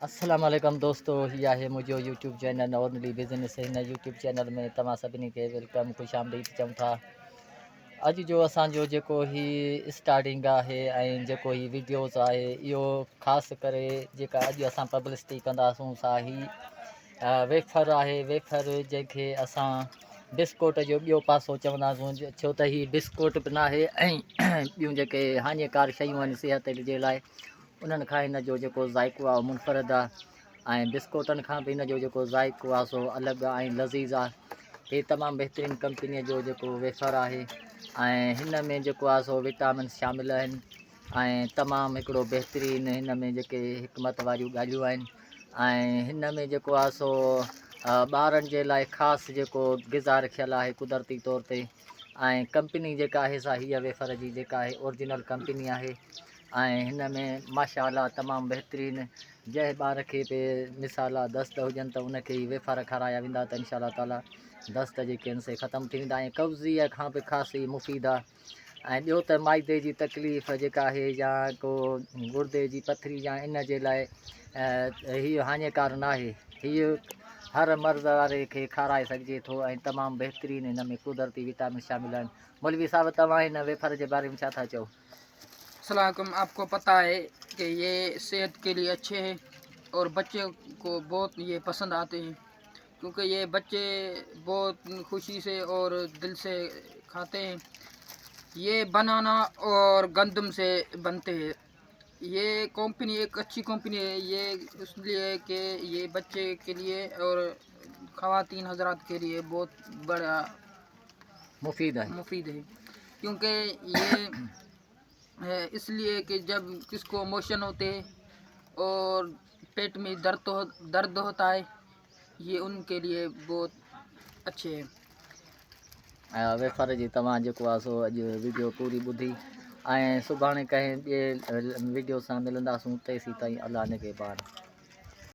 अस्सलाम वालेकुम दोस्तों, हीअ आहे मुंहिंजो यूट्यूब चैनल ऑर्डनरी बिज़नेस। हिन यूट्यूब चैनल में तव्हां सभिनी खे वेलकम ख़ुशि आमदीद चऊं था। अॼु जो असांजो जेको ही स्टार्टिंग आहे ऐं जेको ही वीडियोज़ आहे, इहो ख़ासि करे जेका अॼु असां पब्लिसिटी कंदासूं सा ही वेफर आहे। वेफर जंहिंखे असां बिस्कुट जो ॿियो पासो चवंदासूं, छो त ही बिस्कुट बि न आहे ऐं ॿियूं जेके हानिकार शयूं आहिनि सिहत जे लाइ, उन्हनि खां हिन जो जेको ज़ाइक़ो आहे मुनफ़रद आहे। ऐं बिस्कुटनि खां बि हिन जो जेको ज़ाइक़ो आहे सो अलॻि ऐं लज़ीज़ आहे। हे तमामु बहितरीनु कंपनीअ जो जेको वेफर आहे ऐं हिन में जेको आहे सो विटामिन शामिलु आहिनि ऐं तमामु हिकिड़ो बहितरीनु हिन में जेके हिकमत वारियूं ॻाल्हियूं आहिनि। ऐं हिन में जेको आहे सो ॿारनि जे लाइ ख़ासि जेको ग़िज़ा रखियलु आहे कुदरती तौर ते। ऐं कंपनी जेका आहे सा हीअ वेफर जी जेका आहे ओरिजिनल कंपनी आहे। ऐं हिन में माशाअल्लाह तमामु बहितरीनु जंहिं ॿार खे बि मिसाल आहे दस्त हुजनि त उनखे ई वेफर खाराया वेंदा त इंशा अल्लाह ताला दस्त जेके आहिनि से ख़तमु थी वेंदा ऐं कब्ज़ीअ खां बि ख़ासि मुफ़ीद आहे। ऐं ॿियो त माइदे जी तकलीफ़ जेका आहे या को गुर्दे जी पथरी या इन जे लाइ हीअ हानिकार न आहे। हीअ हर मर्द वारे खे खाराए सघिजे थो ऐं तमामु बहितरीनु हिन में कुदरती विटामिन शामिलु आहिनि। मौलवी साहब, तव्हां हिन वेफर जे बारे में छा था चओ? अस्सलामुअलैकुम। आपको पता है कि ये सेहत के लिए अच्छे हैं और बच्चे को बहुत ये पसंद आते हैं, क्योंकि ये बच्चे बहुत खुशी से और दिल से खाते हैं। ये बनाना और गंदम से बनते हैं। ये कंपनी एक अच्छी कंपनी है, ये इसलिए कि ये बच्चे के लिए और ख़वातीन हजरात के लिए बहुत बड़ा मुफीद है। मुफीद है, क्योंकि ये है इसलिए कि जब किसको मोशन होते हैं और पेट में दर्द होता है, ये उनके लिए बहुत अच्छे हैं। वेफर जी तव्हां जेको आहे सो अॼु वीडियो पूरी ॿुधी ऐं सुभाणे कंहिं ॿिए वीडियो सां मिलंदासूं। तेसीं ताईं अल्लाह निगहबान।